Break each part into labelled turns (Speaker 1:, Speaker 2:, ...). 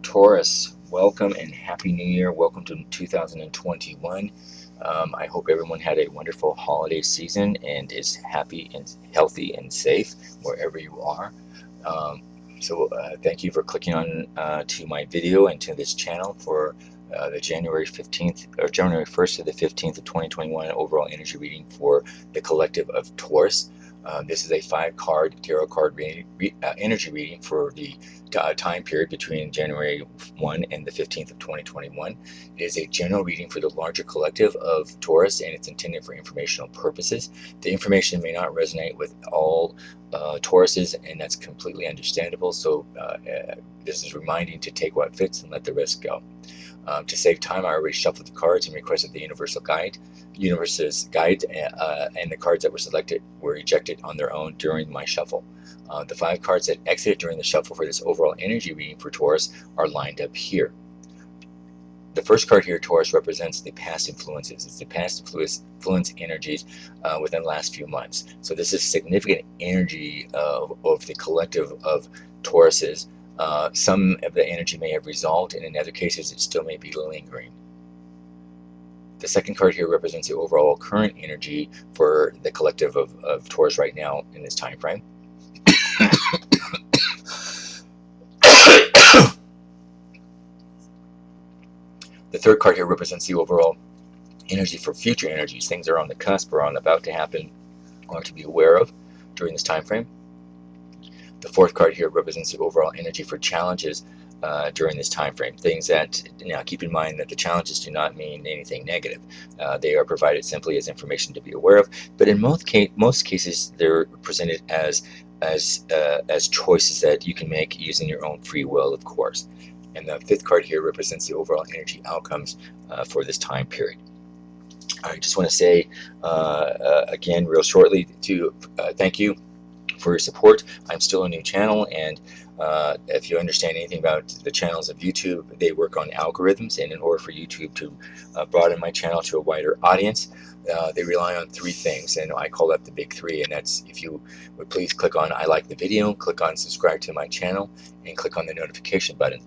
Speaker 1: Taurus, welcome and Happy New Year. Welcome to 2021. I hope everyone had a wonderful holiday season and is happy and healthy and safe wherever you are. Thank you for clicking on to my video and to this channel for the January 15th or January 1st to the 15th of 2021 overall energy reading for the collective of Taurus. This is a 5-card tarot card energy reading for the time period between January 1 and the 15th of 2021. It is a general reading for the larger collective of Taurus, and it's intended for informational purposes. The information may not resonate with all Tauruses, and that's completely understandable. So this is reminding to take what fits and let the rest go. To save time, I already shuffled the cards and requested the universe's guide, and the cards that were selected were ejected on their own during my shuffle. The 5 cards that exited during the shuffle for this overall energy reading for Taurus are lined up here. The first card here, Taurus, represents the past influences. It's the past influence energies within the last few months. So this is significant energy of the collective of Tauruses. Some of the energy may have resolved, and in other cases it still may be lingering. The second card here represents the overall current energy for the collective of Taurus right now in this time frame. The third card here represents the overall energy for future energies, things that are on the cusp or about to happen or to be aware of during this time frame. The fourth card here represents the overall energy for challenges during this time frame. Things that, now keep in mind that the challenges do not mean anything negative. They are provided simply as information to be aware of, but in most cases they're presented as choices that you can make using your own free will, of course. And the fifth card here represents the overall energy outcomes for this time period. I just want to say again real shortly to thank you for your support. I'm still a new channel, and if you understand anything about the channels of YouTube, they work on algorithms, and in order for YouTube to broaden my channel to a wider audience, they rely on 3 things, and I call that the big 3, and that's, if you would please click on I like the video, click on subscribe to my channel, and click on the notification button.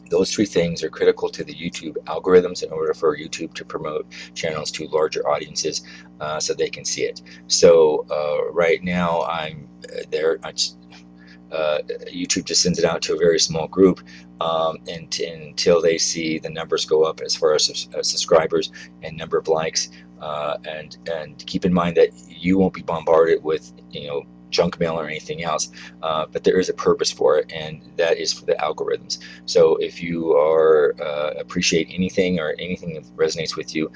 Speaker 1: Those 3 things are critical to the YouTube algorithms in order for YouTube to promote channels to larger audiences so they can see it. So right now I'm there. YouTube just sends it out to a very small group until they see the numbers go up as far as subscribers and number of likes. And keep in mind that you won't be bombarded with junk mail or anything else, but there is a purpose for it, and that is for the algorithms. So if you appreciate anything or anything that resonates with you,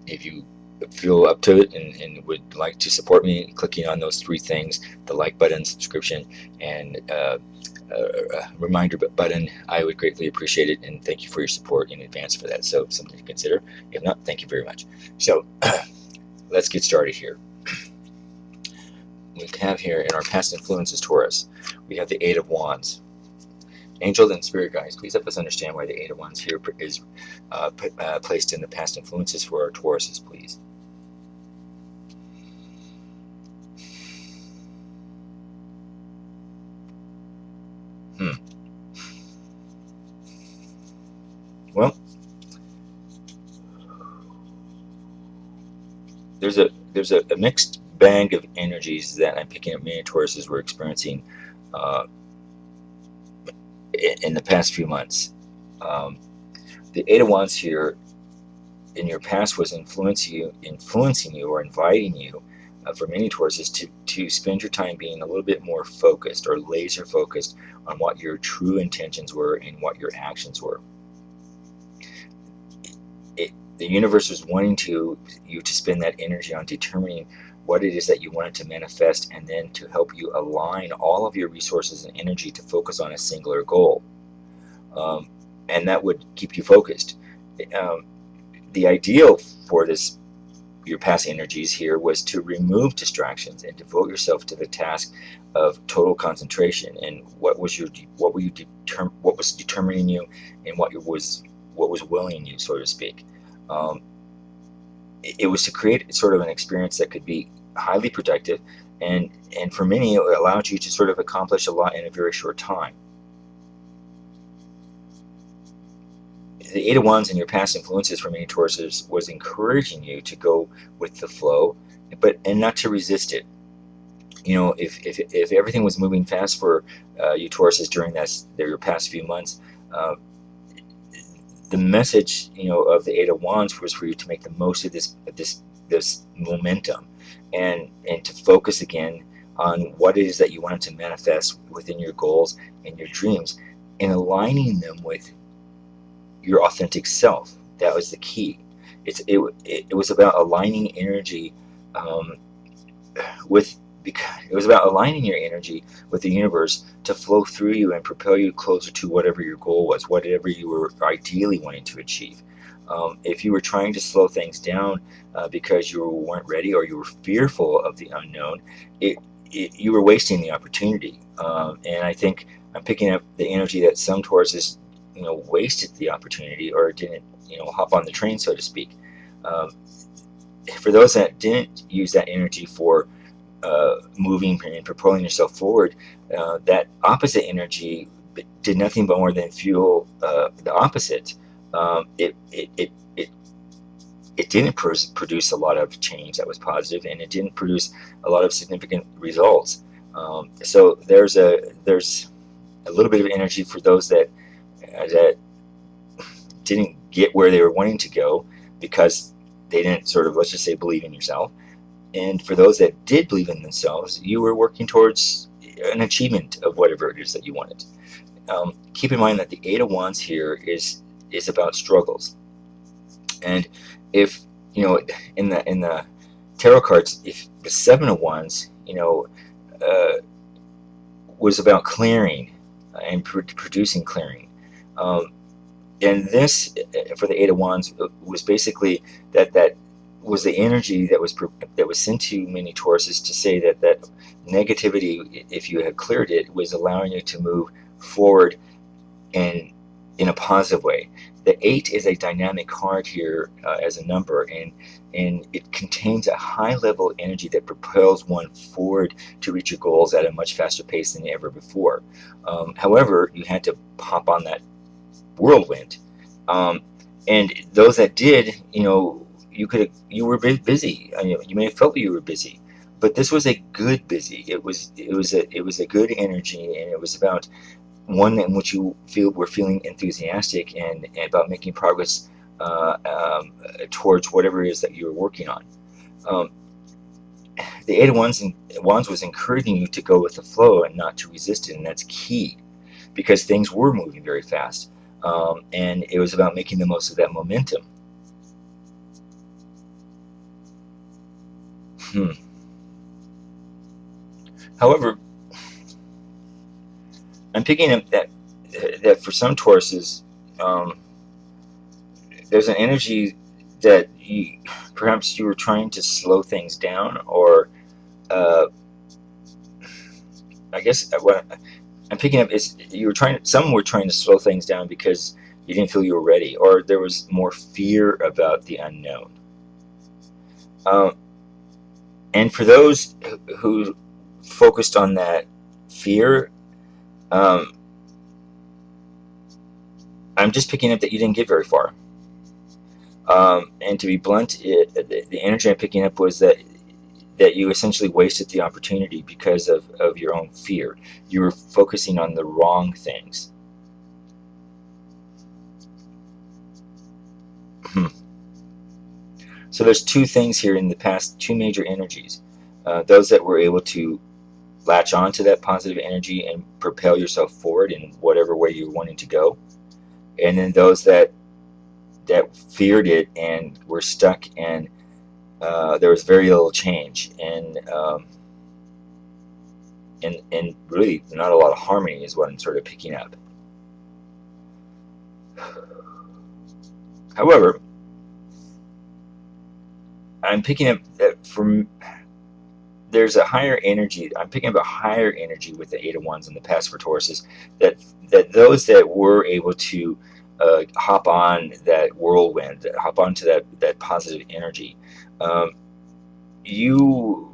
Speaker 1: if you feel up to it and would like to support me, clicking on those 3 things, the like button, subscription, and reminder button, I would greatly appreciate it, and thank you for your support in advance for that. So something to consider. If not, thank you very much. So let's get started here. We have here in our past influences Taurus, we have the 8 of Wands. Angel and Spirit guides, please help us understand why the 8 of Wands here is placed in the past influences for our Tauruses, please. Well, there's a mixed bag of energies that I'm picking up many Tauruses were experiencing in the past few months. The 8 of Wands here in your past was influencing you or inviting you for many Tauruses to spend your time being a little bit more focused or laser focused on what your true intentions were and what your actions were. The universe is wanting you to spend that energy on determining what it is that you wanted to manifest, and then to help you align all of your resources and energy to focus on a singular goal. And that would keep you focused. The ideal for your past energies here was to remove distractions and devote yourself to the task of total concentration, and what was determining you, and what was willing you, so to speak. It was to create sort of an experience that could be highly productive, and for many it allowed you to sort of accomplish a lot in a very short time. the Eight of Wands and your past influences for many Tauruses was encouraging you to go with the flow, and not to resist it. If everything was moving fast for you Tauruses during your past few months, uh, the message of the Eight of Wands was for you to make the most of this momentum, and to focus again on what it is that you wanted to manifest within your goals and your dreams, and aligning them with your authentic self. That was the key. It was about aligning energy um, with because it was about aligning your energy with the universe to flow through you and propel you closer to whatever your goal was, whatever you were ideally wanting to achieve. If you were trying to slow things down because you weren't ready, or you were fearful of the unknown, you were wasting the opportunity. And I think I'm picking up the energy that some Tauruses, wasted the opportunity, or didn't, hop on the train, so to speak. Um, for those that didn't use that energy for moving and propelling yourself forward, that opposite energy did nothing but more than fuel the opposite. It didn't produce a lot of change that was positive, and it didn't produce a lot of significant results. So there's a little bit of energy for those that didn't get where they were wanting to go because they didn't sort of, let's just say, believe in yourself. And for those that did believe in themselves, you were working towards an achievement of whatever it is that you wanted. Keep in mind that the Eight of Wands here is about struggles, and if in the tarot cards, if the Seven of Wands, uh, was about clearing and producing clearing. And this, for the Eight of Wands, was basically that was the energy that was sent to many Tauruses to say that negativity, if you had cleared it, was allowing you to move forward and in a positive way. The Eight is a dynamic card here as a number, and it contains a high level energy that propels one forward to reach your goals at a much faster pace than ever before. However, you had to hop on that whirlwind, and those that did, you were busy. You may have felt you were busy, but this was a good busy. It was a good energy, and it was about one in which you were feeling enthusiastic and about making progress towards whatever it is that you were working on. Um, the Eight of Wands was encouraging you to go with the flow and not to resist it, and that's key because things were moving very fast, and it was about making the most of that momentum. However, I'm picking up that for some Tauruses, um, there's an energy that perhaps you were trying to slow things down, or uh, I guess what I'm picking up is some were trying to slow things down because you didn't feel you were ready, or there was more fear about the unknown. Um, and for those who focused on that fear, um, I'm just picking up that you didn't get very far. And to be blunt, the energy I'm picking up was that you essentially wasted the opportunity because of your own fear. You were focusing on the wrong things. So there's two things here in the past, two major energies. Those that were able to latch on to that positive energy and propel yourself forward in whatever way you're wanting to go. And then those that feared it and were stuck, and there was very little change, and really not a lot of harmony is what I'm sort of picking up. However, I'm picking up that there's a higher energy. I'm picking up a higher energy with the Eight of Wands in the past for Tauruses, that those that were able to hop on that whirlwind, hop onto that positive energy, you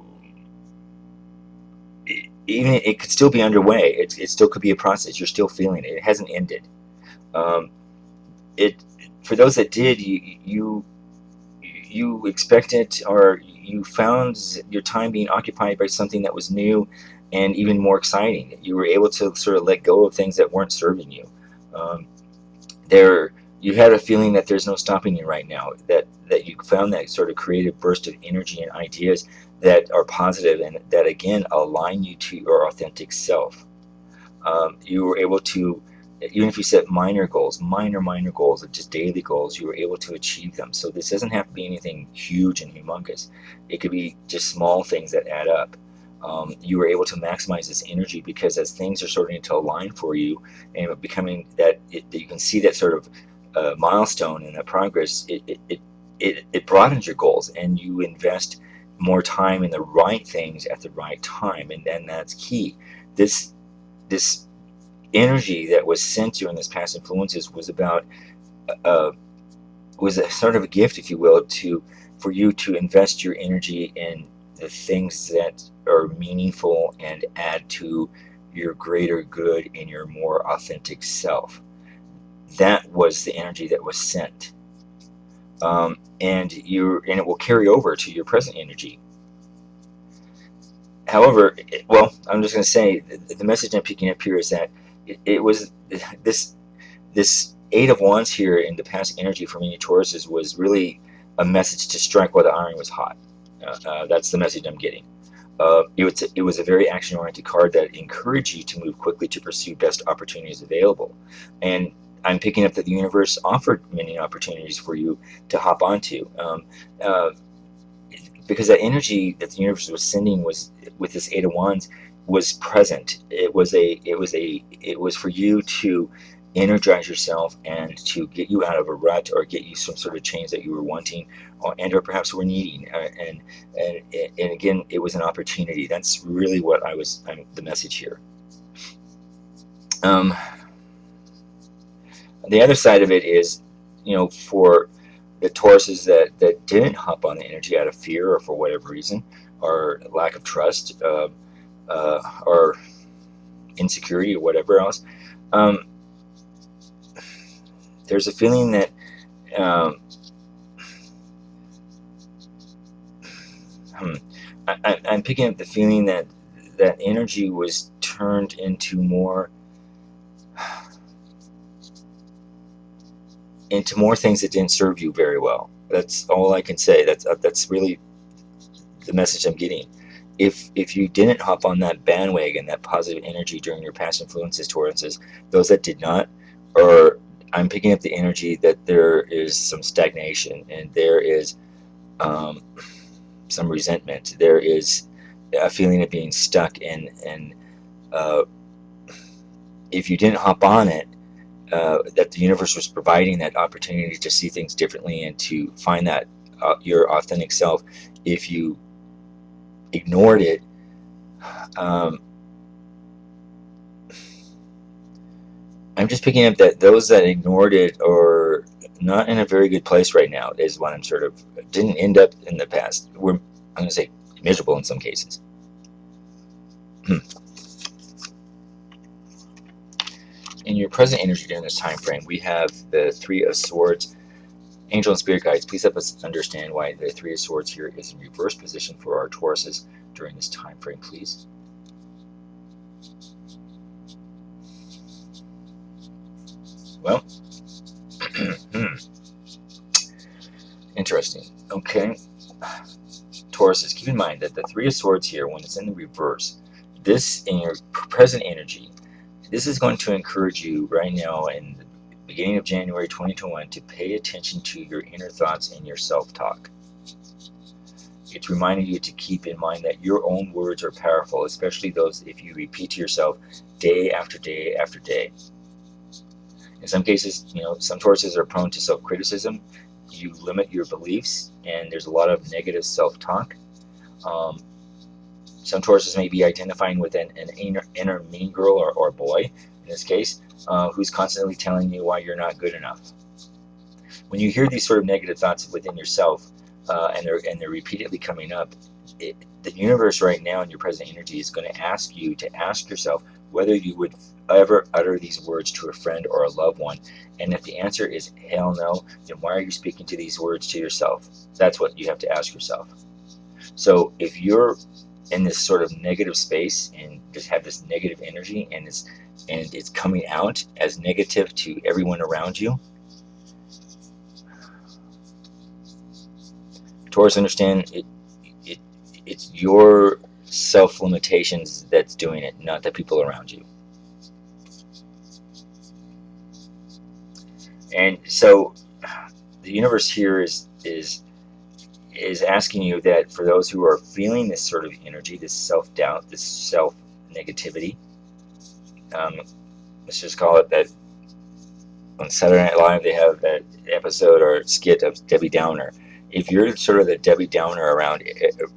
Speaker 1: even it could still be underway. It still could be a process. You're still feeling it. It hasn't ended. Um, it for those that did, you expected, or you found your time being occupied by something that was new and even more exciting. You were able to sort of let go of things that weren't serving you. Um, there, you had a feeling that there's no stopping you right now. That you found that sort of creative burst of energy and ideas that are positive and that again align you to your authentic self. You were able to, even if you set minor goals, minor goals, or just daily goals, you were able to achieve them. So this doesn't have to be anything huge and humongous. It could be just small things that add up. You were able to maximize this energy because as things are starting to align for you and becoming that you can see that sort of milestone and that progress, it broadens your goals and you invest more time in the right things at the right time, and then that's key. This energy that was sent during this past influences was about uh, was a sort of a gift, if you will, to for you to invest your energy in the things that are meaningful and add to your greater good and your more authentic self. That was the energy that was sent, and it will carry over to your present energy. However, well, I'm just going to say the message I'm picking up here is that it was this this Eight of Wands here in the past energy for many Tauruses was really a message to strike while the iron was hot. That's the message I'm getting. It was a very action-oriented card that encouraged you to move quickly to pursue best opportunities available. And I'm picking up that the universe offered many opportunities for you to hop onto. Uh, because that energy that the universe was sending was with this Eight of Wands was present. It was for you to energize yourself and to get you out of a rut or get you some sort of change that you were wanting or perhaps were needing. And again, it was an opportunity. That's really what the message here. Um, the other side of it is, for the Tauruses that didn't hop on the energy out of fear or for whatever reason, or lack of trust, or insecurity or whatever else, um, there's a feeling that um, hmm, I'm picking up the feeling that that energy was turned into more things that didn't serve you very well. That's all I can say. That's really the message I'm getting. If you didn't hop on that bandwagon, that positive energy during your past influences, Tauruses, those that did not, or I'm picking up the energy that there is some stagnation and there is um, some resentment. There is a feeling of being stuck, and uh, if you didn't hop on it, that the universe was providing that opportunity to see things differently and to find that your authentic self. If you ignored it, um, I'm just picking up that those that ignored it are not in a very good place right now, is what I'm sort of didn't end up in the past. I'm going to say miserable in some cases. In your present energy during this time frame, we have the Three of Swords. Angel and Spirit Guides, please help us understand why the Three of Swords here is in reverse position for our Tauruses during this time frame, please. Well, interesting. Okay. Tauruses, keep in mind that the Three of Swords here, when it's in the reverse, this in your present energy, this is going to encourage you right now in the beginning of January 2021 to pay attention to your inner thoughts and your self-talk. It's reminding you to keep in mind that your own words are powerful, especially those if you repeat to yourself day after day after day. In some cases, some Tauruses are prone to self-criticism. You limit your beliefs, and there's a lot of negative self-talk. Some Tauruses may be identifying with an inner mean girl or boy, in this case, who's constantly telling you why you're not good enough. When you hear these sort of negative thoughts within yourself, and they're repeatedly coming up, the universe right now in your present energy is going to ask you to ask yourself, whether you would ever utter these words to a friend or a loved one. And if the answer is hell no, then why are you speaking to these words to yourself? That's what you have to ask yourself. So if you're in this sort of negative space and just have this negative energy, and it's coming out as negative to everyone around you, Taurus, understand it's your self-limitations that's doing it, not the people around you. And so the universe here is asking you that for those who are feeling this sort of energy, this self-doubt, this self-negativity, let's just call it that. On Saturday Night Live, they have that episode or skit of Debbie Downer. If you're sort of the Debbie Downer around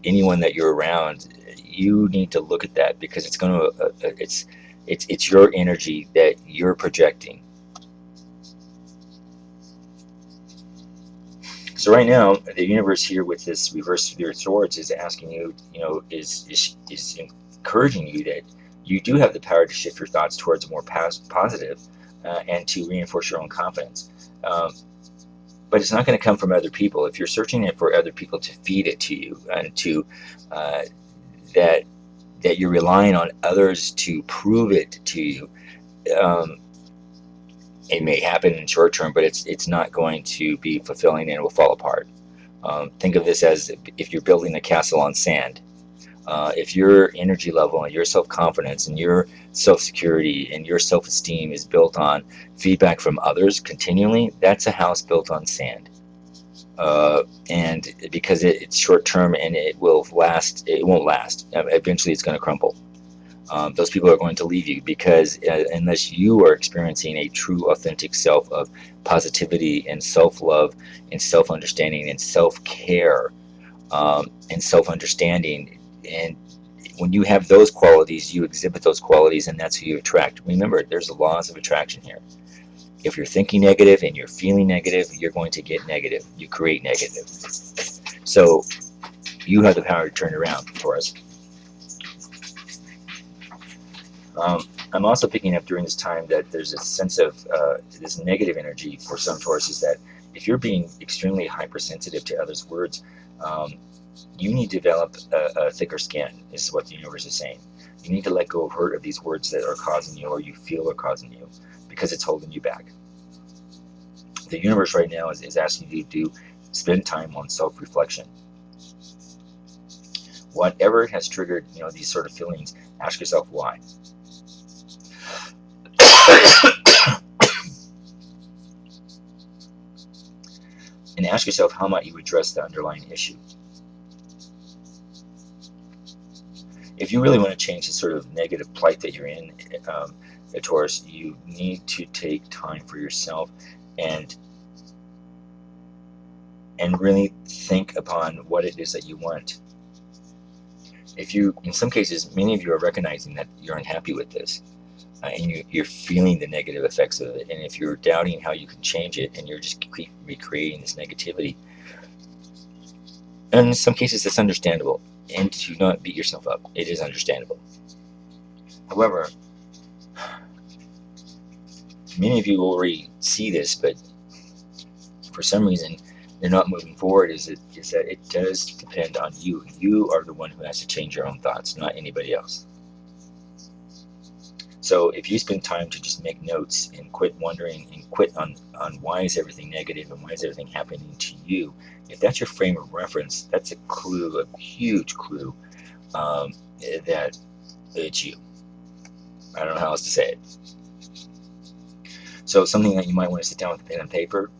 Speaker 1: anyone that you're around, you need to look at that, because it's going to it's your energy that you're projecting. So right now, the universe here with this reverse of your swords is asking you, is encouraging you that you do have the power to shift your thoughts towards a more positive and to reinforce your own confidence. But it's not going to come from other people. If you're searching it for other people to feed it to you, and to that you're relying on others to prove it to you, it may happen in short term, but it's not going to be fulfilling, and it will fall apart. Think of this as if you're building a castle on sand. If your energy level and your self-confidence and your self-security and your self-esteem is built on feedback from others continually, that's a house built on sand. And because it's short-term and it won't last. Eventually it's going to crumble. Those people are going to leave you, because unless you are experiencing a true, authentic self of positivity and self-love and self-understanding and self-care and self-understanding, and when you have those qualities, you exhibit those qualities, and that's who you attract. Remember, there's the laws of attraction here. If you're thinking negative and you're feeling negative, you're going to get negative. You create negative. So you have the power to turn it around, Taurus. I'm also picking up during this time that there's a sense of this negative energy for some Tauruses, that if you're being extremely hypersensitive to others' words, you need to develop a thicker skin, is what the universe is saying. You need to let go of hurt of these words that are causing you, or you feel are causing you, because it's holding you back. The universe right now is asking you to spend time on self-reflection. Whatever has triggered these sort of feelings, ask yourself why. And ask yourself, how might you address the underlying issue? If you really want to change the sort of negative plight that you're in, Taurus, you need to take time for yourself and really think upon what it is that you want. In some cases, many of you are recognizing that you're unhappy with this, and you're feeling the negative effects of it. And if you're doubting how you can change it, and you're just recreating this negativity, and in some cases it's understandable. And do not beat yourself up. It is understandable. However, many of you already see this, but for some reason they're not moving forward. Is that it does depend on you. You are the one who has to change your own thoughts, not anybody else. So if you spend time to just make notes and quit wondering and quit on why is everything negative and why is everything happening to you, if that's your frame of reference, that's a clue, a huge clue, that it's you. I don't know how else to say it. So something that you might want to sit down with a pen and paper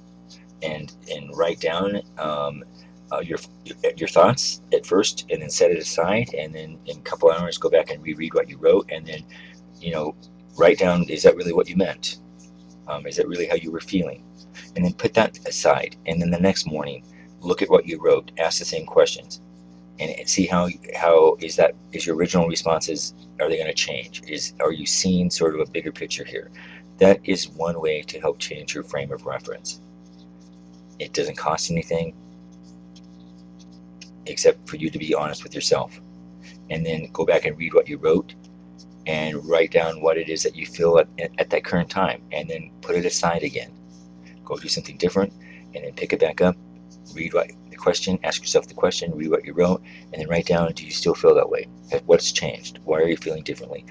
Speaker 1: and write down your thoughts at first, and then set it aside, and then in a couple hours go back and reread what you wrote, and then write down, is that really what you meant? Is that really how you were feeling? And then put that aside, and then the next morning look at what you wrote, ask the same questions, and see how is your original responses, are they going to change? Are you seeing sort of a bigger picture here? That is one way to help change your frame of reference. It doesn't cost anything except for you to be honest with yourself, and then go back and read what you wrote, and write down what it is that you feel at that current time, and then put it aside again. Go do something different, and then pick it back up, read the question, ask yourself the question, read what you wrote, and then write down, do you still feel that way? What's changed? Why are you feeling differently?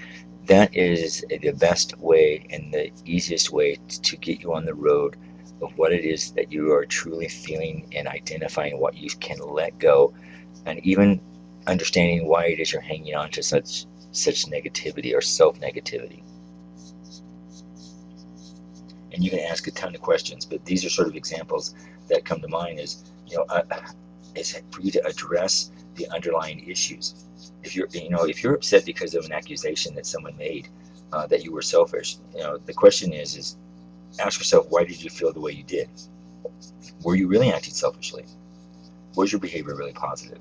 Speaker 1: That is the best way and the easiest way to get you on the road of what it is that you are truly feeling, and identifying what you can let go, and even understanding why it is you're hanging on to such negativity or self-negativity. And you can ask a ton of questions, but these are sort of examples that come to mind. Is for you to address the underlying issues. If you're upset because of an accusation that someone made, that you were selfish, the question is ask yourself, why did you feel the way you did? Were you really acting selfishly? Was your behavior really positive?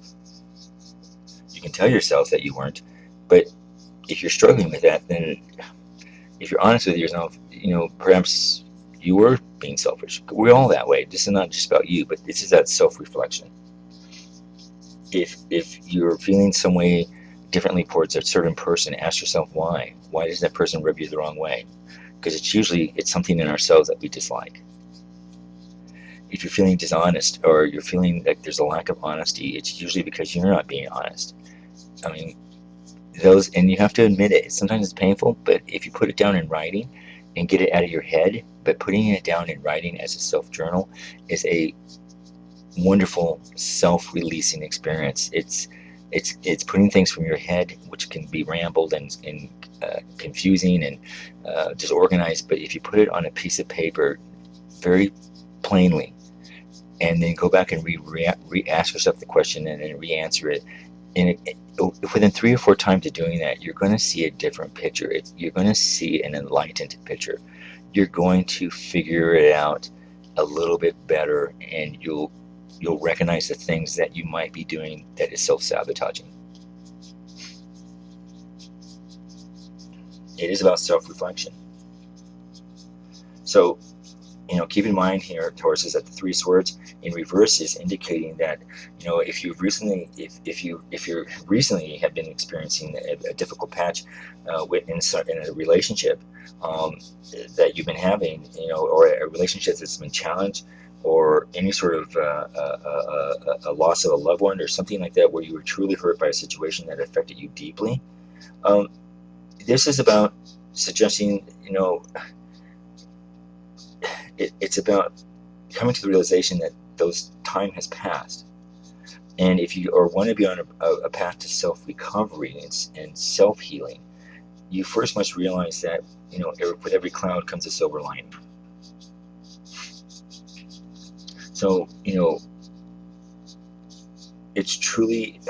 Speaker 1: You can tell yourself that you weren't, but if you're struggling with that, then if you're honest with yourself, perhaps you were being selfish. We're all that way. This is not just about you, but this is that self-reflection. If you're feeling some way differently towards a certain person, ask yourself why. Why does that person rub you the wrong way? Because it's something in ourselves that we dislike. If you're feeling dishonest, or you're feeling like there's a lack of honesty, it's usually because you're not being honest. I mean, and you have to admit it. Sometimes it's painful, but if you put it down in writing and get it out of your head, but putting it down in writing as a self-journal is a wonderful self-releasing experience. It's putting things from your head, which can be rambled and confusing and disorganized, but if you put it on a piece of paper very plainly, and then go back and re-ask yourself the question and then re-answer it, and within 3 or 4 times of doing that, you're going to see a different picture. You're going to see an enlightened picture. You're going to figure it out a little bit better, and you'll recognize the things that you might be doing that is self-sabotaging. It is about self-reflection. So, keep in mind here, Taurus, is that the 3 swords in reverse is indicating that, if you recently have been experiencing a difficult patch in a relationship that you've been having, or a relationship that's been challenged, or any sort of a loss of a loved one or something like that, where you were truly hurt by a situation that affected you deeply, this is about suggesting, it's about coming to the realization that those time has passed. And if you want to be on a path to self-recovery and self-healing, you first must realize that, with every cloud comes a silver lining. So, it's truly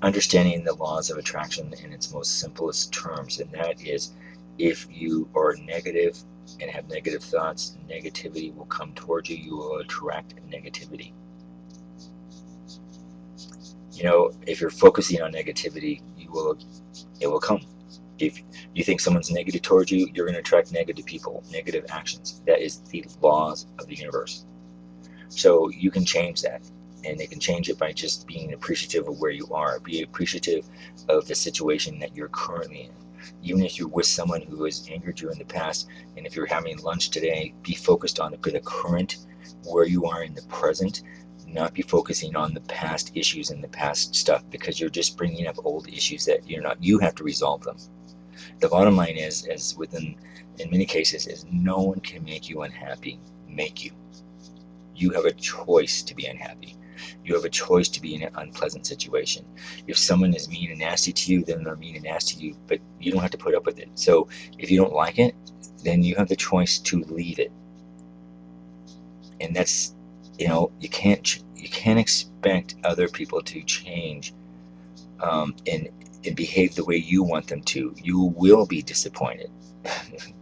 Speaker 1: understanding the laws of attraction in its most simplest terms, and that is, if you are negative and have negative thoughts, negativity will come towards you. You will attract negativity. If you're focusing on negativity, it will come. If you think someone's negative towards you, you're going to attract negative people, negative actions. That is the laws of the universe. So you can change that, and they can change it by just being appreciative of where you are. Be appreciative of the situation that you're currently in. Even if you're with someone who has angered you in the past, and if you're having lunch today, be focused on the current, where you are in the present, not be focusing on the past issues and the past stuff, because you're just bringing up old issues that you have to resolve them. The bottom line is, in many cases, is no one can make you unhappy. You have a choice to be unhappy. You have a choice to be in an unpleasant situation. If someone is mean and nasty to you, then they're mean and nasty to you, but you don't have to put up with it. So if you don't like it, then you have the choice to leave it. And that's, you can't expect other people to change and behave the way you want them to. You will be disappointed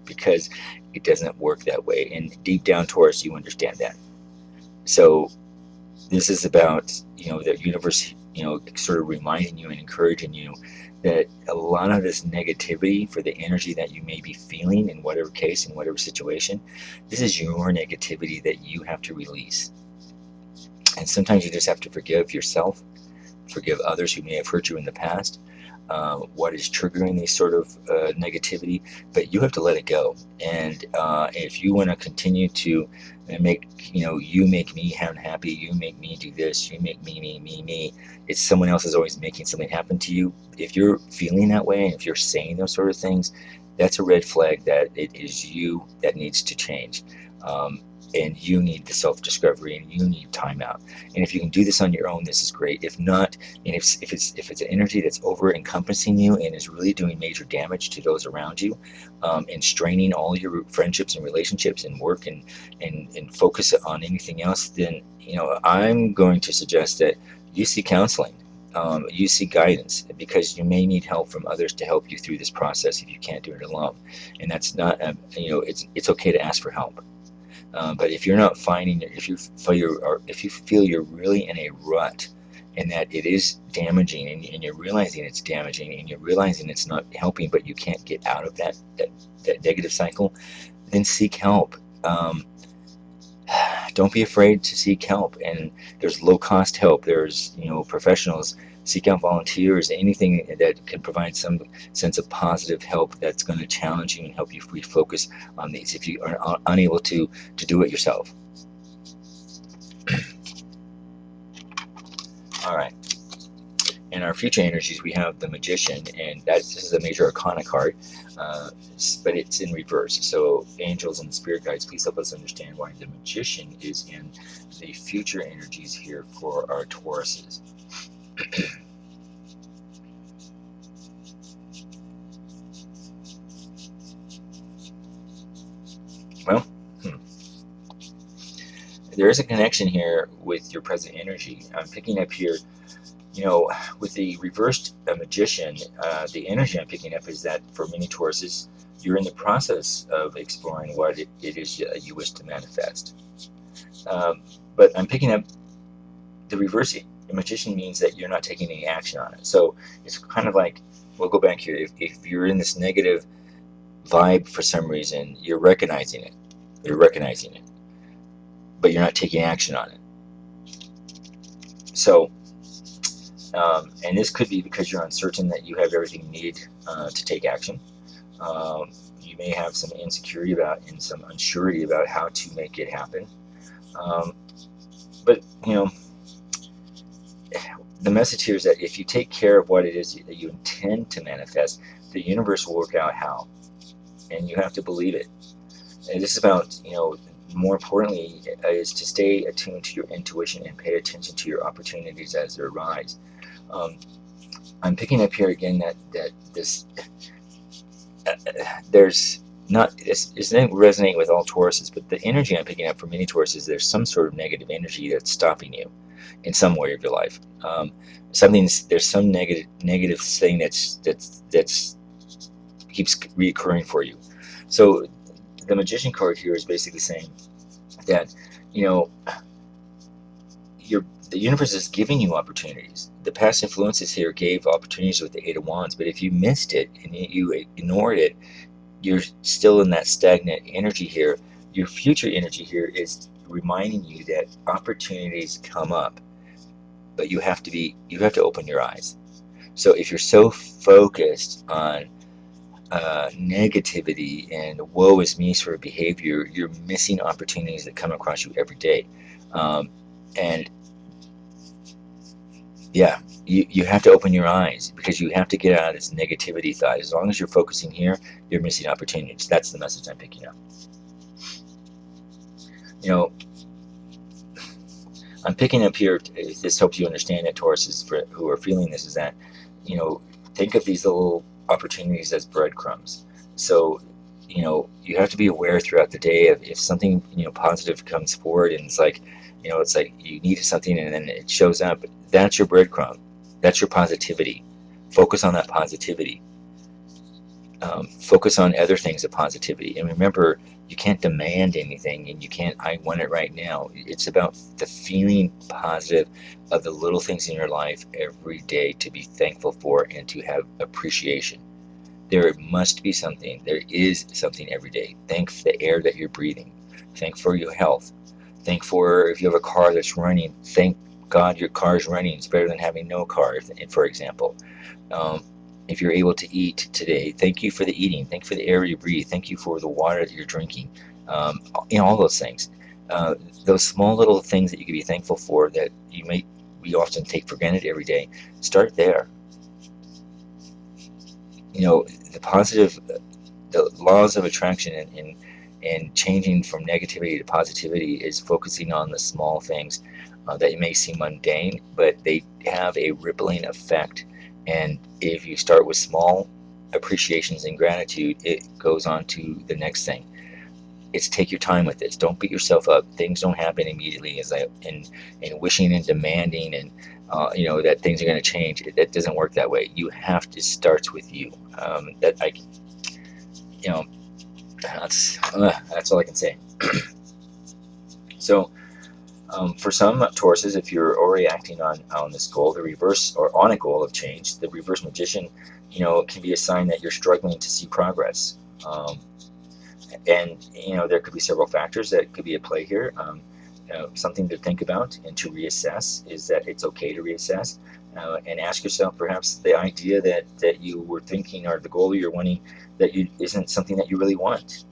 Speaker 1: because it doesn't work that way. And deep down, Taurus, you understand that. So this is about, the universe, sort of reminding you and encouraging you that a lot of this negativity, for the energy that you may be feeling in whatever case, in whatever situation, this is your negativity that you have to release. And sometimes you just have to forgive yourself, forgive others who may have hurt you in the past, what is triggering these sort of negativity, but you have to let it go. And if you want to continue to make, you make me unhappy, you make me do this, you make me, it's someone else is always making something happen to you. If you're feeling that way, and if you're saying those sort of things, that's a red flag that it is you that needs to change. And you need the self-discovery, and you need time out. And if you can do this on your own, this is great. If not, and if it's an energy that's over encompassing you and is really doing major damage to those around you, and straining all your friendships and relationships and work, and focus on anything else, then I'm going to suggest that you see counseling. You seek guidance, because you may need help from others to help you through this process if you can't do it alone. And that's not, it's okay to ask for help. But if you're not finding it, if you feel you're really in a rut, and that it is damaging, and you're realizing it's damaging, and you're realizing it's not helping, but you can't get out of that negative cycle, then seek help. Don't be afraid to seek help. And there's low cost help. There's professionals. Seek out volunteers, anything that can provide some sense of positive help that's going to challenge you and help you refocus on these if you are unable to do it yourself. All right. In our future energies, we have the Magician, and this is a major arcana card, but it's in reverse. So angels and spirit guides, please help us understand why the Magician is in the future energies here for our Tauruses. Well, there is a connection here with your present energy. I'm picking up here, with the reversed Magician, the energy I'm picking up is that for many Tauruses, you're in the process of exploring what it is you wish to manifest. But I'm picking up the reverse Magician means that you're not taking any action on it. So it's kind of like, we'll go back here. If you're in this negative vibe for some reason, you're recognizing it. But you're not taking action on it. So, and this could be because you're uncertain that you have everything you need to take action. You may have some insecurity and some unsurety about how to make it happen. But the message here is that if you take care of what it is that you intend to manifest, the universe will work out how, and you have to believe it. And this is about, more importantly, is to stay attuned to your intuition and pay attention to your opportunities as they arise. I'm picking up here again that this there's not, it's not resonating with all Tauruses, but the energy I'm picking up for many Tauruses, there's some sort of negative energy that's stopping you in some way of your life. There's some negative thing that's keeps reoccurring for you. So the Magician card here is basically saying that the universe is giving you opportunities. The past influences here gave opportunities with the Eight of Wands, but if you missed it and you ignored it, you're still in that stagnant energy here. Your future energy here is reminding you that opportunities come up, but you have to open your eyes. So if you're so focused on negativity and woe is me sort of behavior, you're missing opportunities that come across you every day. And yeah, you have to open your eyes, because you have to get out of this negativity thought. As long as you're focusing here, you're missing opportunities. That's the message I'm picking up. I'm picking up here, if this helps you understand that, Tauruses who are feeling this, is that, think of these little opportunities as breadcrumbs. So, you have to be aware throughout the day of if something, positive comes forward, and it's like you needed something and then it shows up. That's your breadcrumb. That's your positivity. Focus on that positivity. Focus on other things of positivity. And remember, you can't demand anything, and you can't, I want it right now. It's about the feeling positive of the little things in your life every day to be thankful for and to have appreciation. There must be something. There is something every day. Thank for the air that you're breathing. Thank for your health. Thank for, if you have a car that's running, thank God your car is running. It's better than having no car, for example. If you're able to eat today, thank you for the eating. Thank you for the air you breathe. Thank you for the water that you're drinking. All those things. Uh, those small little things that you can be thankful for that we often take for granted every day. Start there. The positive, the laws of attraction and changing from negativity to positivity is focusing on the small things that may seem mundane, but they have a rippling effect. And if you start with small appreciations and gratitude, it goes on to the next thing. It's take your time with this. Don't beat yourself up. Things don't happen immediately, and wishing and demanding and that things are going to change. That doesn't work that way. You have to start with you. That I you know that's all I can say. So for some Tauruses, if you're already acting on this goal, the reverse, or on a goal of change, the reverse magician, can be a sign that you're struggling to see progress. And there could be several factors that could be at play here. Something to think about and to reassess is that it's okay to reassess and ask yourself, perhaps the idea that you were thinking, or the goal you're wanting, isn't something that you really want.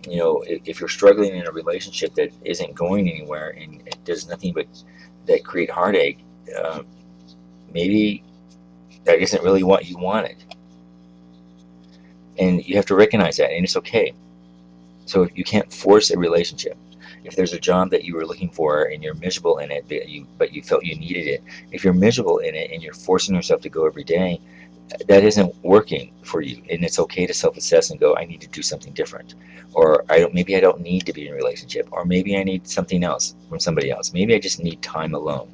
Speaker 1: If you're struggling in a relationship that isn't going anywhere and it does nothing but that create heartache, maybe that isn't really what you wanted. And you have to recognize that, and it's okay. So you can't force a relationship. If there's a job that you were looking for and you're miserable in it, but you felt you needed it, if you're miserable in it and you're forcing yourself to go every day, that isn't working for you. And it's okay to self-assess and go, I need to do something different. Or maybe I don't need to be in a relationship. Or maybe I need something else from somebody else. Maybe I just need time alone.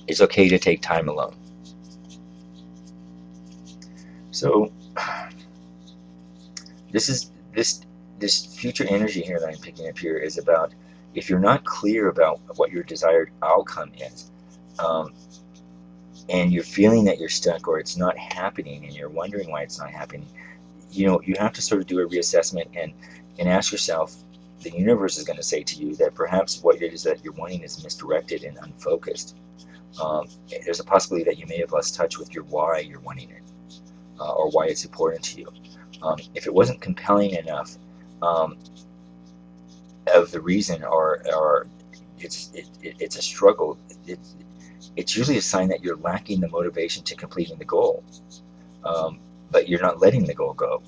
Speaker 1: It's okay to take time alone. So this future energy here that I'm picking up here is about, if you're not clear about what your desired outcome is, and you're feeling that you're stuck or it's not happening and you're wondering why it's not happening, you have to sort of do a reassessment and ask yourself, the universe is going to say to you that perhaps what it is that you're wanting is misdirected and unfocused. There's a possibility that you may have lost touch with your why you're wanting it, or why it's important to you. If it wasn't compelling enough of the reason, or it's a struggle, it's usually a sign that you're lacking the motivation to completing the goal, but you're not letting the goal go.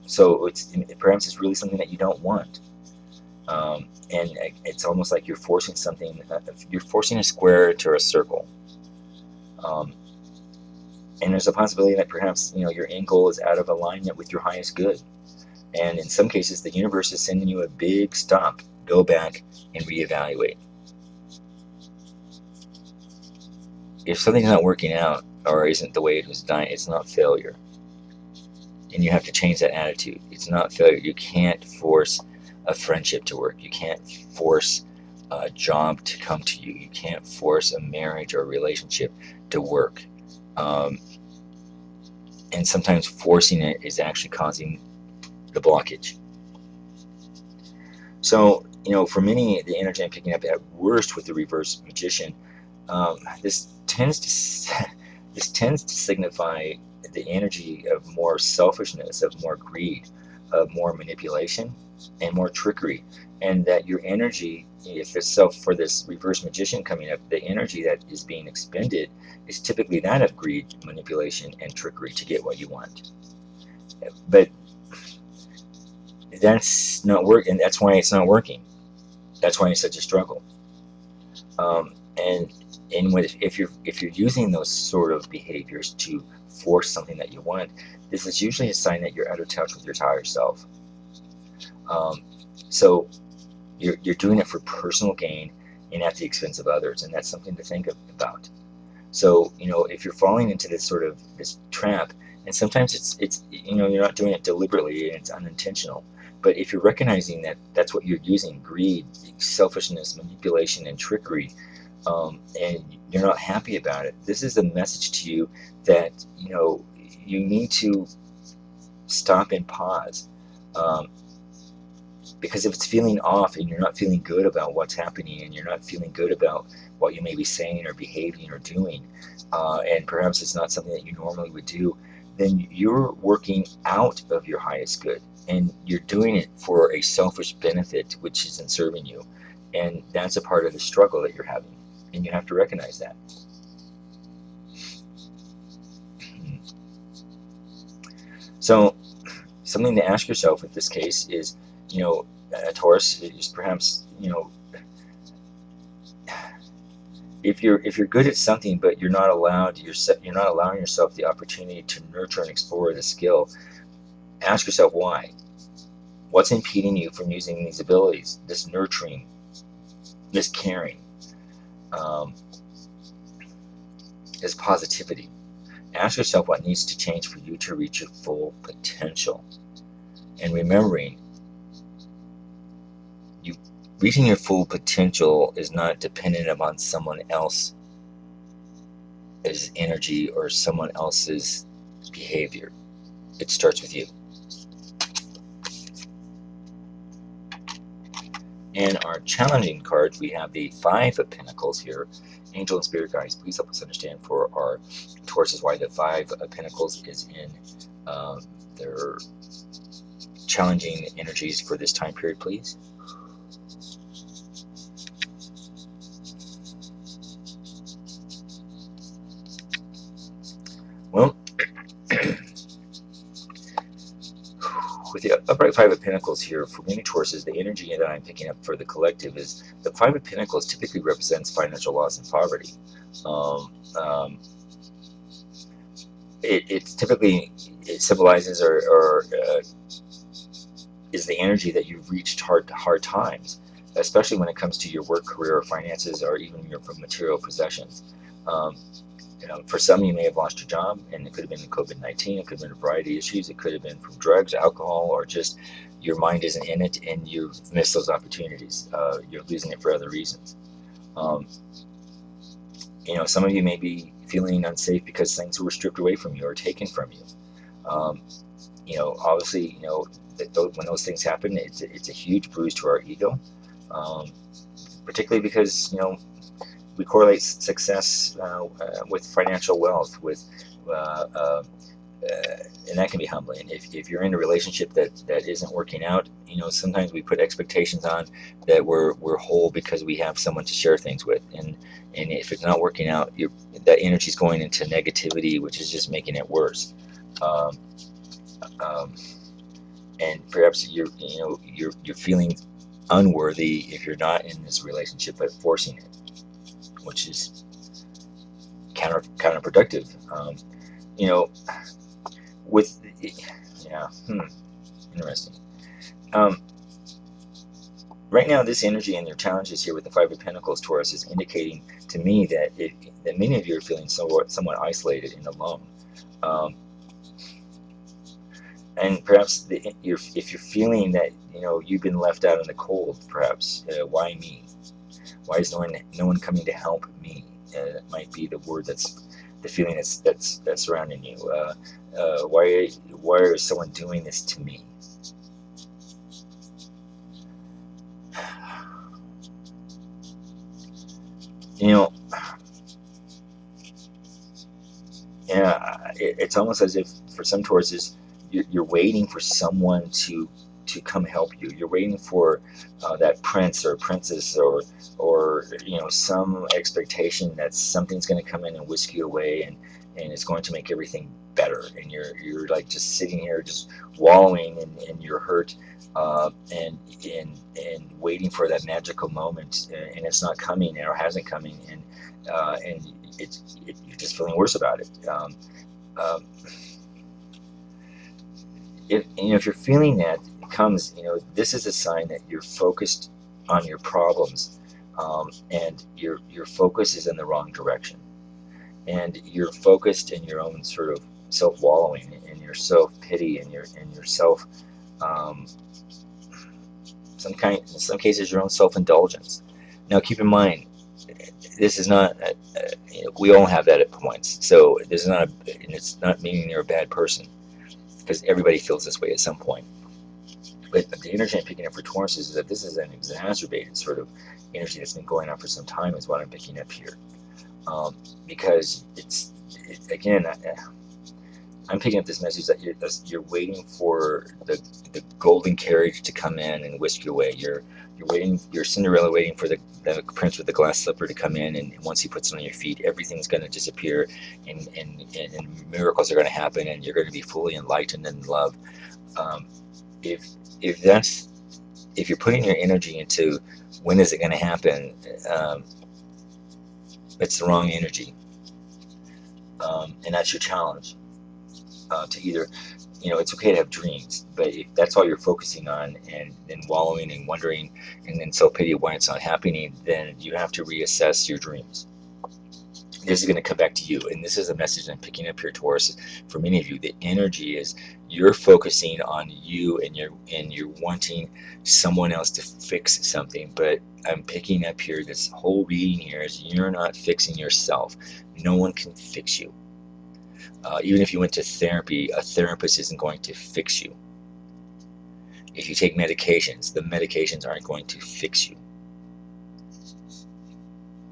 Speaker 1: So perhaps it's really something that you don't want, and it's almost like you're forcing something. You're forcing a square into a circle. And there's a possibility that perhaps your end goal is out of alignment with your highest good. And in some cases, the universe is sending you a big stop. Go back and reevaluate. If something's not working out or isn't the way it was done, it's not failure. And you have to change that attitude. It's not failure. You can't force a friendship to work. You can't force a job to come to you. You can't force a marriage or a relationship to work. And sometimes forcing it is actually causing the blockage. So, for many, the energy I'm picking up at worst with the reverse magician, this tends to signify the energy of more selfishness, of more greed, of more manipulation, and more trickery. And that your energy, if it's for this reverse magician coming up, the energy that is being expended is typically that of greed, manipulation, and trickery to get what you want. But that's not work, and that's why it's not working. That's why it's such a struggle. And if you're using those sort of behaviors to force something that you want, this is usually a sign that you're out of touch with your higher self. So you're doing it for personal gain and at the expense of others, and that's something to think about. So if you're falling into this trap, and sometimes it's you're not doing it deliberately and it's unintentional, but if you're recognizing that that's what you're using, greed, selfishness, manipulation, and trickery, and you're not happy about it, this is a message to you that you need to stop and pause. Because if it's feeling off and you're not feeling good about what's happening and you're not feeling good about what you may be saying or behaving or doing, and perhaps it's not something that you normally would do, then you're working out of your highest good, and you're doing it for a selfish benefit which isn't serving you, and that's a part of the struggle that you're having, and you have to recognize that. So something to ask yourself in this case is, Taurus, is perhaps, if you're good at something, but you're not allowing yourself the opportunity to nurture and explore the skill. Ask yourself why. What's impeding you from using these abilities, this nurturing, this caring, this positivity? Ask yourself what needs to change for you to reach your full potential. And remembering, reaching your full potential is not dependent upon someone else's energy or someone else's behavior. It starts with you. In our challenging cards, we have the Five of Pentacles here. Angel and Spirit guides, please help us understand for our Tauruses why the Five of Pentacles is in their challenging energies for this time period, please. Well, with the upright Five of Pentacles here, for many Tauruses, the energy that I'm picking up for the collective is the Five of Pentacles typically represents financial loss and poverty. It typically symbolizes or is the energy that you've reached hard times, especially when it comes to your work, career, or finances, or even your material possessions. For some, you may have lost your job, and it could have been COVID-19, it could have been a variety of issues, it could have been from drugs, alcohol, or just your mind isn't in it and you've missed those opportunities. You're losing it for other reasons. Some of you may be feeling unsafe because things were stripped away from you or taken from you. Obviously, when those things happen, it's a huge bruise to our ego, particularly because, we correlate success with financial wealth, and that can be humbling. If you're in a relationship that isn't working out, sometimes we put expectations on that we're whole because we have someone to share things with, and if it's not working out, that energy's going into negativity, which is just making it worse. And perhaps you're feeling unworthy if you're not in this relationship by forcing it, which is counterproductive. Interesting. Right now, this energy and your challenges here with the Five of Pentacles, Taurus, is indicating to me that many of you are feeling somewhat isolated and alone. And perhaps if you're feeling that you've been left out in the cold, perhaps why me? Why is no one coming to help me? That might be the word that's the feeling that's surrounding you. Why is someone doing this to me? It's almost as if for some Tauruses, you're waiting for someone to come help you. You're waiting for that prince or princess or some expectation that something's going to come in and whisk you away and it's going to make everything better. And you're like just sitting here just wallowing in your hurt and waiting for that magical moment, and it's not coming or hasn't coming, and you're just feeling worse about it. If you're feeling that, it comes, this is a sign that you're focused on your problems, and your focus is in the wrong direction, and you're focused in your own sort of self-wallowing and your self-pity and your self, in some cases, your own self-indulgence. Now, keep in mind, this is not. We all have that at points. So this is not, and it's not meaning you're a bad person, because everybody feels this way at some point. But the energy I'm picking up for Taurus is that this is an exacerbated sort of energy that's been going on for some time, is what I'm picking up here. Because again, I'm picking up this message that you're waiting for the golden carriage to come in and whisk you away. You're waiting. You're Cinderella waiting for the prince with the glass slipper to come in, and once he puts it on your feet, everything's going to disappear, and miracles are going to happen, and you're going to be fully enlightened and in love. If if you're putting your energy into when is it going to happen, it's the wrong energy, and that's your challenge. To either, it's okay to have dreams, but if that's all you're focusing on and wallowing and wondering and then self-pity why it's not happening, then you have to reassess your dreams. This is going to come back to you, and this is a message I'm picking up here, Taurus. For many of you, the energy is you're focusing on you, and you're wanting someone else to fix something. But I'm picking up here, this whole reading here is you're not fixing yourself. No one can fix you. Even if you went to therapy, a therapist isn't going to fix you. If you take medications, the medications aren't going to fix you.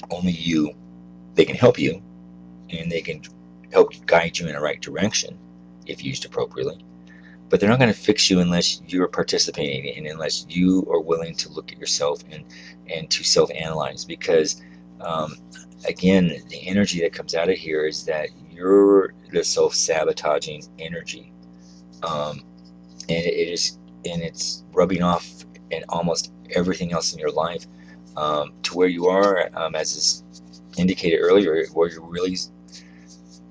Speaker 1: Only you. They can help you, and they can help guide you in the right direction if used appropriately. But they're not going to fix you unless you're participating and unless you are willing to look at yourself and to self-analyze. Because, again, the energy that comes out of here is that you're the self-sabotaging energy, and it's rubbing off in almost everything else in your life, to where you are, as is indicated earlier, where you're really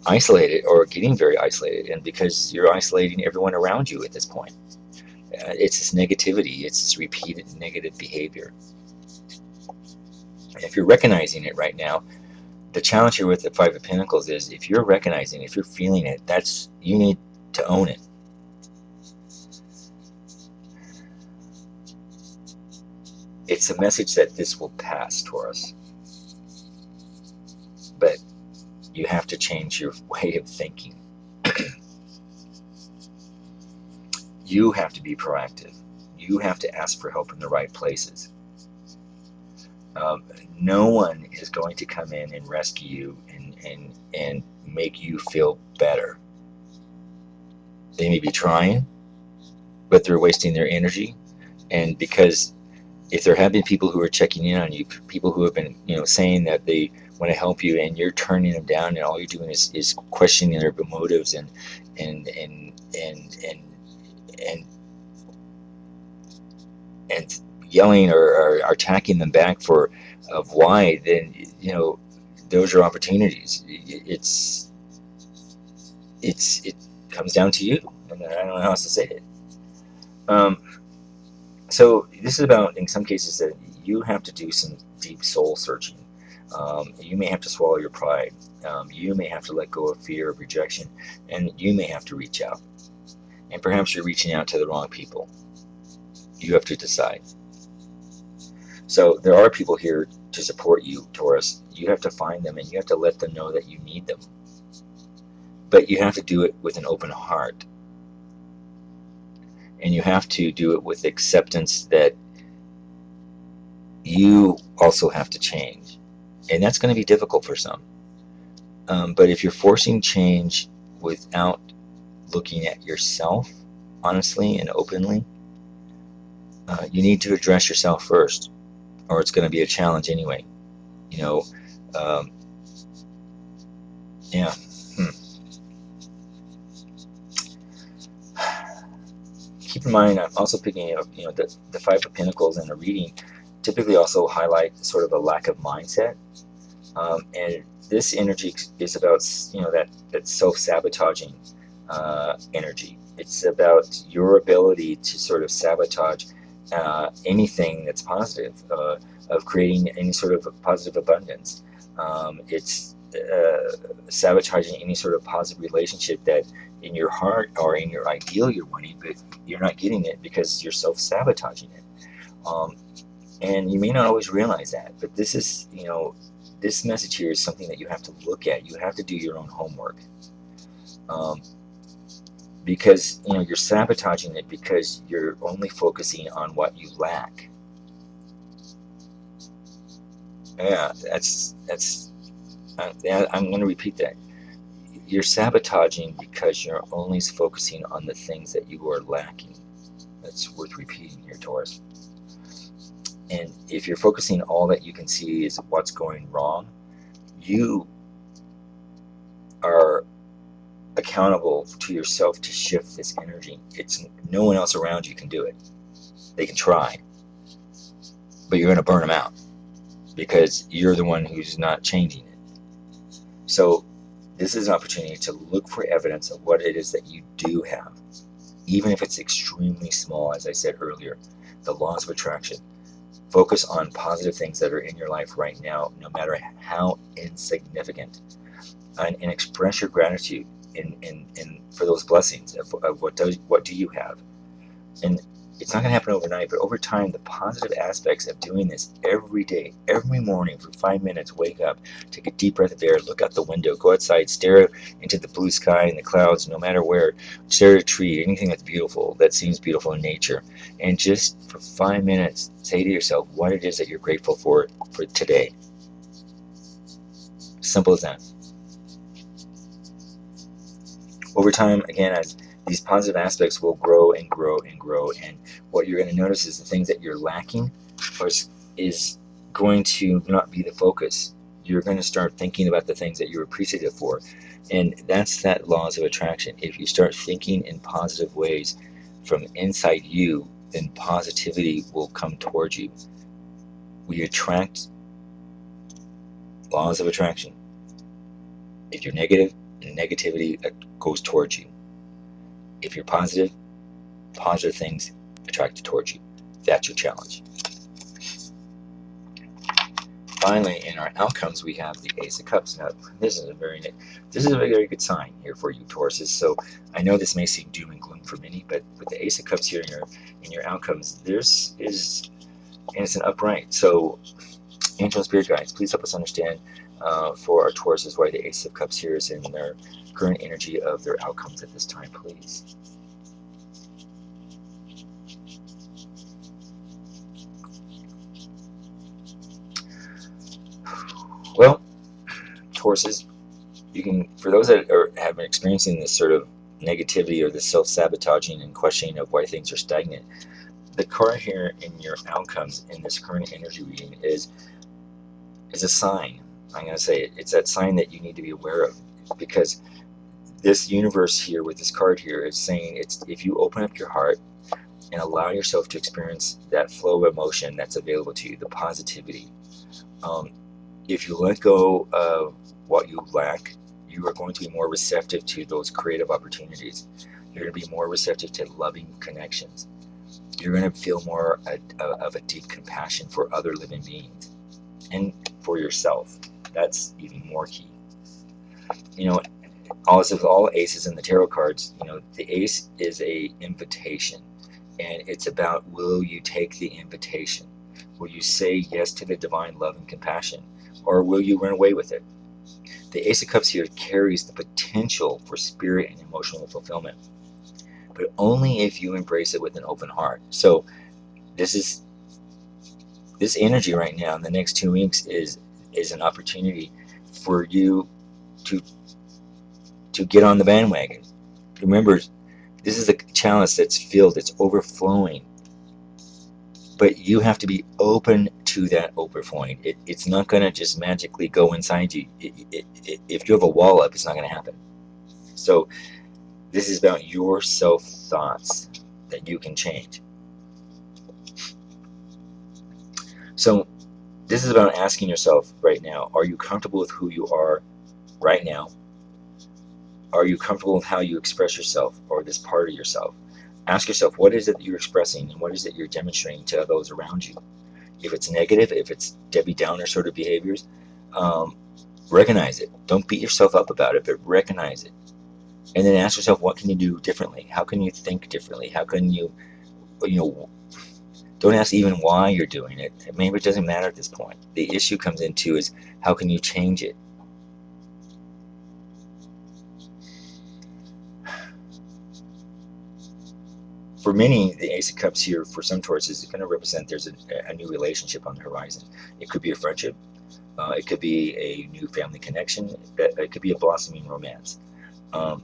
Speaker 1: isolated or getting very isolated, and because you're isolating everyone around you at this point, it's this negativity, it's this repeated negative behavior. And if you're recognizing it right now, the challenge here with the Five of Pentacles is if you're recognizing, if you're feeling it, you need to own it. It's a message that this will pass, Taurus. But you have to change your way of thinking. You have to be proactive. You have to ask for help in the right places. No one is going to come in and rescue you and make you feel better. They may be trying, but they're wasting their energy. And because if there have been people who are checking in on you, people who have been, saying that they want to help you, and you're turning them down, and all you're doing is questioning their motives and yelling or attacking them back of why, then those are opportunities. It comes down to you, and I don't know how else to say it. So this is about, in some cases, that you have to do some deep soul searching. You may have to swallow your pride. You may have to let go of fear of rejection, and you may have to reach out. And perhaps you're reaching out to the wrong people. You have to decide. So there are people here to support you, Taurus. You have to find them, and you have to let them know that you need them. But you have to do it with an open heart. And you have to do it with acceptance that you also have to change. And that's going to be difficult for some. But if you're forcing change without looking at yourself honestly and openly, you need to address yourself first, or it's going to be a challenge anyway. Yeah. Keep in mind, I'm also picking up, the Five of Pentacles in a reading typically also highlight sort of a lack of mindset. And this energy is about, that self-sabotaging energy. It's about your ability to sort of sabotage anything that's positive, of creating any sort of positive abundance. It's sabotaging any sort of positive relationship that in your heart or in your ideal you're wanting, but you're not getting it because you're self-sabotaging it. And you may not always realize that, but this is, this message here is something that you have to look at. You have to do your own homework. because you're sabotaging it because you're only focusing on what you lack. Yeah, yeah, I'm going to repeat that. You're sabotaging because you're only focusing on the things that you are lacking. That's worth repeating here, Taurus. And if you're focusing all that you can see is what's going wrong, you are accountable to yourself to shift this energy. It's no one else around you can do it. They can try, but you're going to burn them out because you're the one who's not changing it. So this is an opportunity to look for evidence of what it is that you do have, even if it's extremely small. As I said earlier, the laws of attraction. Focus on positive things that are in your life right now, no matter how insignificant, and express your gratitude in for those blessings of what do you have. And it's not going to happen overnight, but over time, the positive aspects of doing this every day, every morning for 5 minutes, wake up, take a deep breath of air, look out the window, go outside, stare into the blue sky and the clouds, no matter where, stare at a tree, anything that's beautiful, that seems beautiful in nature, and just for 5 minutes, say to yourself what it is that you're grateful for today. Simple as that. Over time, again, as these positive aspects will grow and grow and grow, and what you're going to notice is the things that you're lacking is going to not be the focus. You're going to start thinking about the things that you're appreciative for, and that's that laws of attraction. If you start thinking in positive ways from inside you, then positivity will come towards you. We attract laws of attraction. If you're negative, negativity goes towards you. If you're positive, positive things attracted towards you. That's your challenge. Finally, in our outcomes, we have the Ace of Cups. Now, this is a very good sign here for you, Tauruses. So I know this may seem doom and gloom for many, but with the Ace of Cups here in your outcomes, and it's an upright. So, angel and spirit guides, please help us understand for our Tauruses why the Ace of Cups here is in their current energy of their outcomes at this time, please. Well, Tauruses, you can, for those that have been experiencing this sort of negativity or the self-sabotaging and questioning of why things are stagnant, the card here in your outcomes in this current energy reading is a sign. I'm going to say it. It's that sign that you need to be aware of, because this universe here with this card here is saying if you open up your heart and allow yourself to experience that flow of emotion that's available to you, the positivity. If you let go of what you lack, you are going to be more receptive to those creative opportunities. You're going to be more receptive to loving connections. You're going to feel more of a deep compassion for other living beings and for yourself. That's even more key. All aces in the tarot cards, the ace is a invitation, and it's about, will you take the invitation? Will you say yes to the divine love and compassion, or will you run away with it? The Ace of Cups here carries the potential for spirit and emotional fulfillment, but only if you embrace it with an open heart. So this energy right now in the next 2 weeks is an opportunity for you to get on the bandwagon. Remember, this is a chalice that's filled, it's overflowing, but you have to be open to that overflowing. It's not going to just magically go inside you. If you have a wall up, it's not going to happen. So this is about your self-thoughts that you can change. So this is about asking yourself right now, are you comfortable with who you are right now? Are you comfortable with how you express yourself, or this part of yourself? Ask yourself, what is it that you're expressing, and what is it you're demonstrating to those around you? If it's negative, if it's Debbie Downer sort of behaviors, recognize it. Don't beat yourself up about it, but recognize it. And then ask yourself, what can you do differently? How can you think differently? How can you don't ask even why you're doing it. Maybe it doesn't matter at this point. The issue comes into is, how can you change it? for many, the Ace of Cups here, for some Taurus, is going to represent there's a new relationship on the horizon. It could be a friendship. It could be a new family connection. It could be a blossoming romance. Um,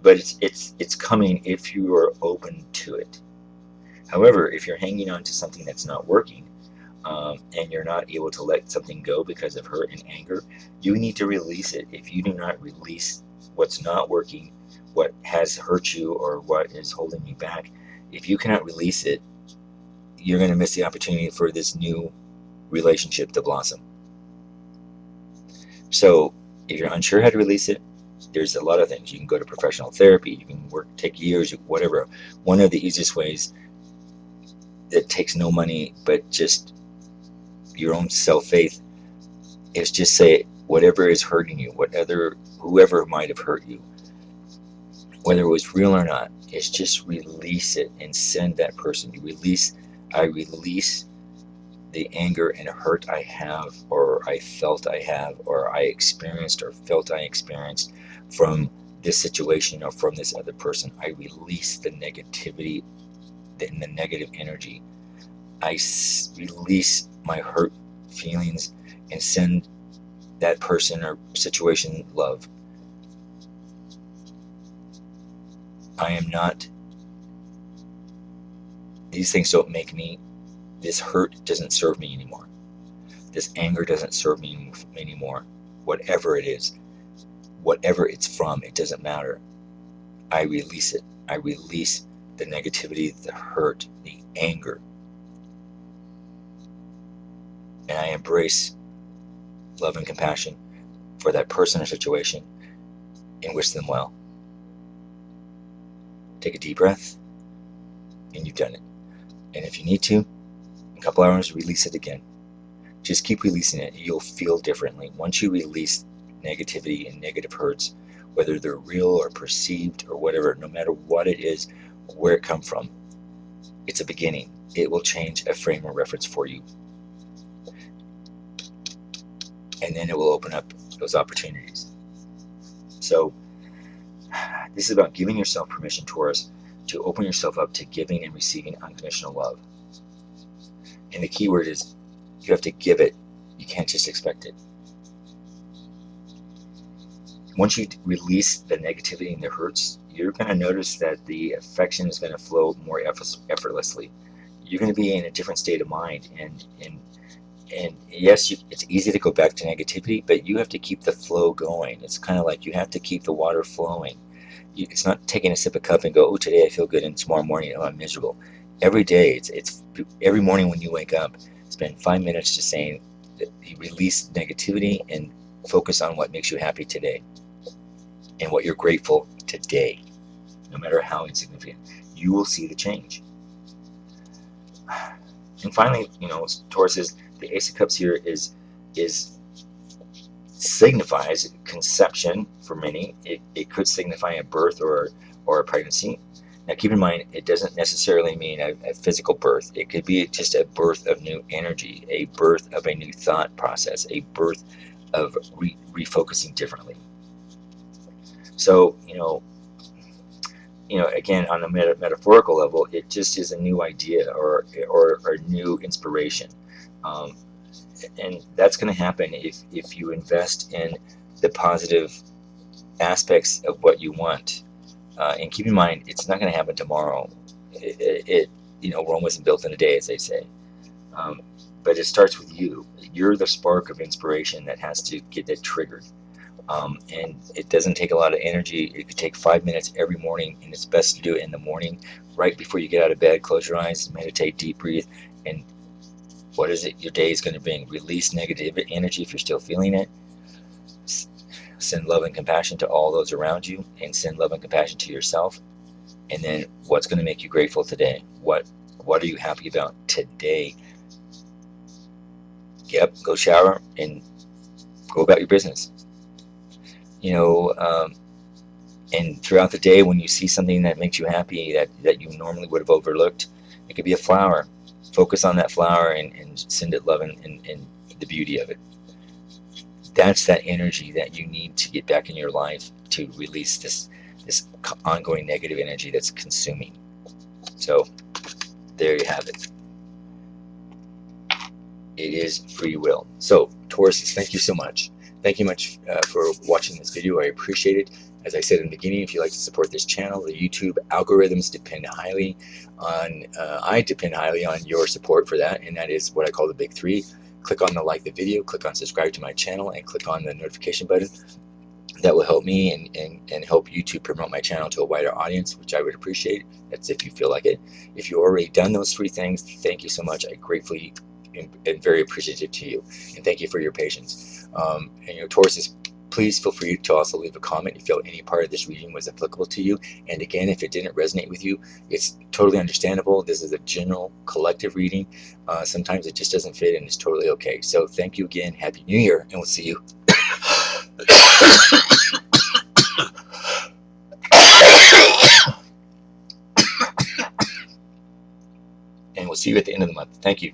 Speaker 1: but it's coming if you are open to it. However, if you're hanging on to something that's not working, and you're not able to let something go because of hurt and anger, you need to release it. If you do not release what's not working, what has hurt you, or what is holding you back, if you cannot release it, you're going to miss the opportunity for this new relationship to blossom. So if you're unsure how to release it, there's a lot of things. You can go to professional therapy, you can take years, whatever. One of the easiest ways that takes no money but just your own self-faith is just say whatever is hurting you, whoever might have hurt you, whether it was real or not, is just release it and send that person. I release the anger and hurt I have, or I felt I have, or I experienced or felt I experienced from this situation or from this other person. I release the negativity and the negative energy. I release my hurt feelings and send that person or situation love. I am not, these things don't make me, this hurt doesn't serve me anymore. This anger doesn't serve me anymore. Whatever it is, whatever it's from, it doesn't matter. I release it. I release the negativity, the hurt, the anger. And I embrace love and compassion for that person or situation and wish them well. Take a deep breath, and you've done it. And if you need to, in a couple hours, release it again. Just keep releasing it. You'll feel differently. Once you release negativity and negative hurts, whether they're real or perceived or whatever, no matter what it is, where it comes from, it's a beginning. It will change a frame of reference for you. And then it will open up those opportunities. So this is about giving yourself permission, Taurus, to open yourself up to giving and receiving unconditional love. And the key word is you have to give it. You can't just expect it. Once you release the negativity and the hurts, you're going to notice that the affection is going to flow more effortlessly. You're going to be in a different state of mind. And yes, it's easy to go back to negativity, but you have to keep the flow going. It's kind of like you have to keep the water flowing. It's not taking a sip of coffee and go, oh, today I feel good, and tomorrow morning, oh, I'm miserable. Every day, it's every morning when you wake up, spend 5 minutes just saying that you release negativity and focus on what makes you happy today and what you're grateful today, no matter how insignificant. You will see the change. And finally, Taurus is the Ace of Cups here is signifies conception for many. It could signify a birth or a pregnancy. Now keep in mind, it doesn't necessarily mean a physical birth. It could be just a birth of new energy, a birth of a new thought process, a birth of refocusing differently. So, again, on a metaphorical level, it just is a new idea or a new inspiration. And that's going to happen if you invest in the positive aspects of what you want. And keep in mind, it's not going to happen tomorrow. Rome wasn't built in a day, as they say. But it starts with you. You're the spark of inspiration that has to get it triggered. And it doesn't take a lot of energy. It could take 5 minutes every morning, and it's best to do it in the morning, right before you get out of bed. Close your eyes, meditate, deep breathe, and what is it your day is going to bring? Release negative energy if you're still feeling it. Send love and compassion to all those around you, and send love and compassion to yourself. And then what's going to make you grateful today? What are you happy about today? Yep, go shower and go about your business. And throughout the day, when you see something that makes you happy that you normally would have overlooked, it could be a flower. Focus on that flower and send it love and the beauty of it. That's that energy that you need to get back in your life to release this ongoing negative energy that's consuming. So there you have it. It is free will. So Tauruses, thank you so much. Thank you much for watching this video. I appreciate it. As I said in the beginning, if you'd like to support this channel, the YouTube algorithms depend highly on, I depend highly on your support for that, and that is what I call the big three. Click on the like the video, click on subscribe to my channel, and click on the notification button. That will help me and help YouTube promote my channel to a wider audience, which I would appreciate. That's if you feel like it. If you've already done those three things, thank you so much. I gratefully and very appreciative to you, and thank you for your patience. And Tauruses, please feel free to also leave a comment if you feel any part of this reading was applicable to you. And again, if it didn't resonate with you, it's totally understandable. This is a general collective reading. Sometimes it just doesn't fit, and it's totally okay. So thank you again. Happy New Year, and we'll see you. And we'll see you at the end of the month. Thank you.